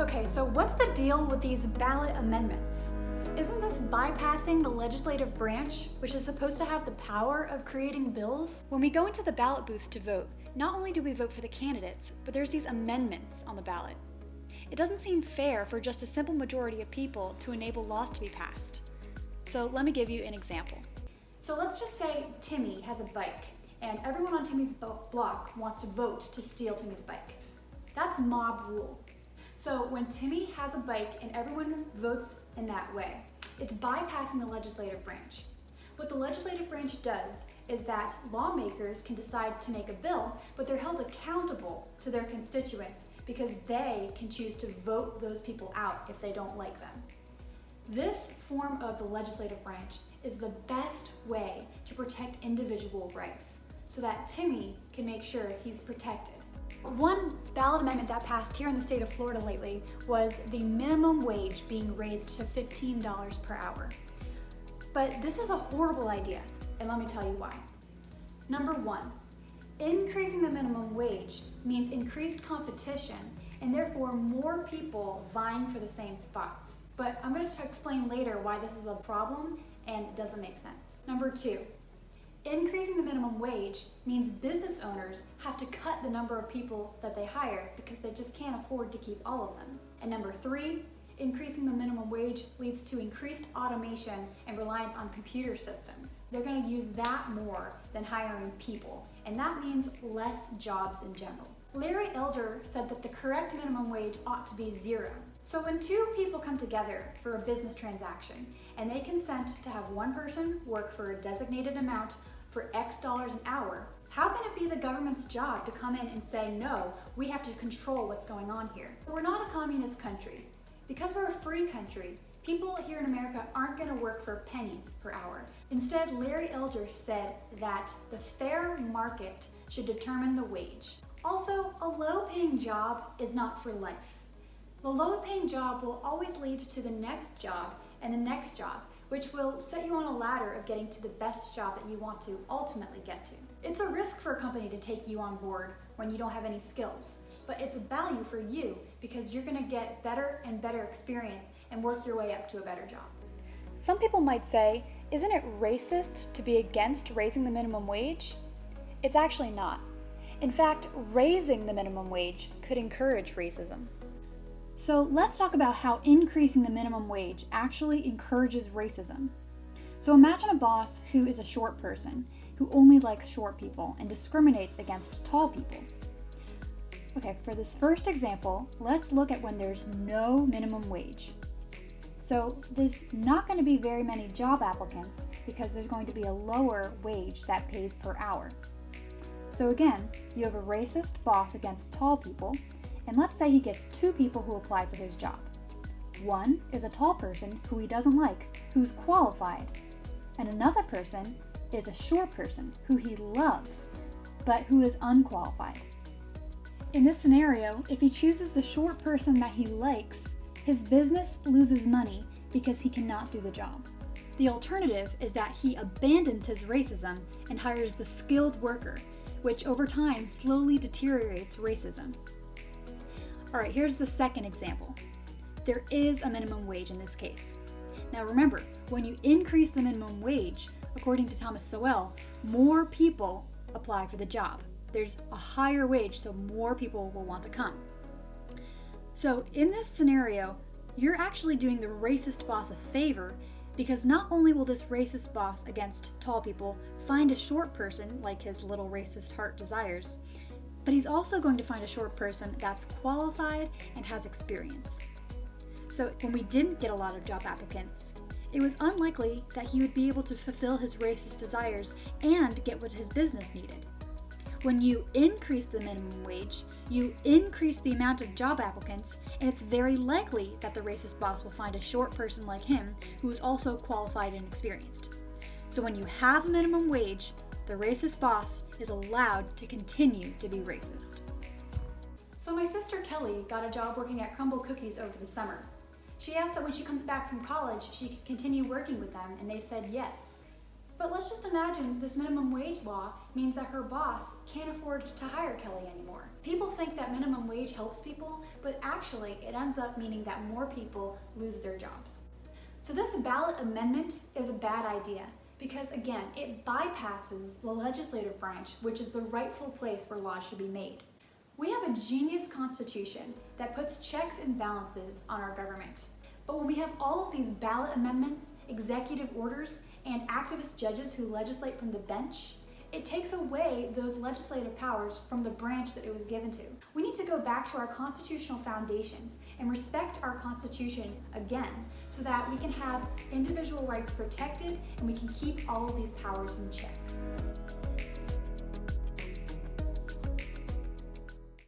Okay, so what's the deal with these ballot amendments? Isn't this bypassing the legislative branch, which is supposed to have the power of creating bills? When we go into the ballot booth to vote, not only do we vote for the candidates, but there's these amendments on the ballot. It doesn't seem fair for just a simple majority of people to enable laws to be passed. So let me give you an example. So let's just say Timmy has a bike, and everyone on Timmy's block wants to vote to steal Timmy's bike. That's mob rule. So when Timmy has a bike and everyone votes in that way, it's bypassing the legislative branch. What the legislative branch does is that lawmakers can decide to make a bill, but they're held accountable to their constituents because they can choose to vote those people out if they don't like them. This form of the legislative branch is the best way to protect individual rights so that Timmy can make sure he's protected. One ballot amendment that passed here in the state of Florida lately was the minimum wage being raised to $15 per hour. But this is a horrible idea, and let me tell you why. Number one, increasing the minimum wage means increased competition and therefore more people vying for the same spots. But I'm going to explain later why this is a problem and it doesn't make sense. Number two, increasing the minimum wage means business owners have to cut the number of people that they hire because they just can't afford to keep all of them. And number three, increasing the minimum wage leads to increased automation and reliance on computer systems. They're going to use that more than hiring people, and that means less jobs in general. Larry Elder said that the correct minimum wage ought to be 0. So when two people come together for a business transaction and they consent to have one person work for a designated amount for X dollars an hour, how can it be the government's job to come in and say, no, we have to control what's going on here? We're not a communist country. Because we're a free country, people here in America aren't going to work for pennies per hour. Instead, Larry Elder said that the fair market should determine the wage. Also, a low-paying job is not for life. The low-paying job will always lead to the next job and the next job, which will set you on a ladder of getting to the best job that you want to ultimately get to. It's a risk for a company to take you on board when you don't have any skills, but it's a value for you because you're going to get better and better experience and work your way up to a better job. Some people might say, isn't it racist to be against raising the minimum wage? It's actually not. In fact, raising the minimum wage could encourage racism. So let's talk about how increasing the minimum wage actually encourages racism. So imagine a boss who is a short person, who only likes short people and discriminates against tall people. Okay, for this first example, let's look at when there's no minimum wage. So there's not going to be very many job applicants because there's going to be a lower wage that pays per hour. So again, you have a racist boss against tall people, and let's say he gets 2 people who apply for his job. One is a tall person who he doesn't like, who's qualified, and another person is a short person who he loves, but who is unqualified. In this scenario, if he chooses the short person that he likes, his business loses money because he cannot do the job. The alternative is that he abandons his racism and hires the skilled worker, which over time slowly deteriorates racism. Alright, here's the second example. There is a minimum wage in this case. Now remember, when you increase the minimum wage, according to Thomas Sowell, more people apply for the job. There's a higher wage, so more people will want to come. So in this scenario, you're actually doing the racist boss a favor because not only will this racist boss against tall people find a short person like his little racist heart desires, but he's also going to find a short person that's qualified and has experience. So when we didn't get a lot of job applicants, it was unlikely that he would be able to fulfill his racist desires and get what his business needed. When you increase the minimum wage, you increase the amount of job applicants, and it's very likely that the racist boss will find a short person like him who is also qualified and experienced. So when you have a minimum wage, the racist boss is allowed to continue to be racist. So my sister Kelly got a job working at Crumble Cookies over the summer. She asked that when she comes back from college, she could continue working with them, and they said yes. But let's just imagine this minimum wage law means that her boss can't afford to hire Kelly anymore. People think that minimum wage helps people, but actually it ends up meaning that more people lose their jobs. So this ballot amendment is a bad idea because, again, it bypasses the legislative branch, which is the rightful place where laws should be made. We have a genius constitution that puts checks and balances on our government. But when we have all of these ballot amendments, executive orders, and activist judges who legislate from the bench, it takes away those legislative powers from the branch that it was given to. We need to go back to our constitutional foundations and respect our Constitution again so that we can have individual rights protected and we can keep all of these powers in check.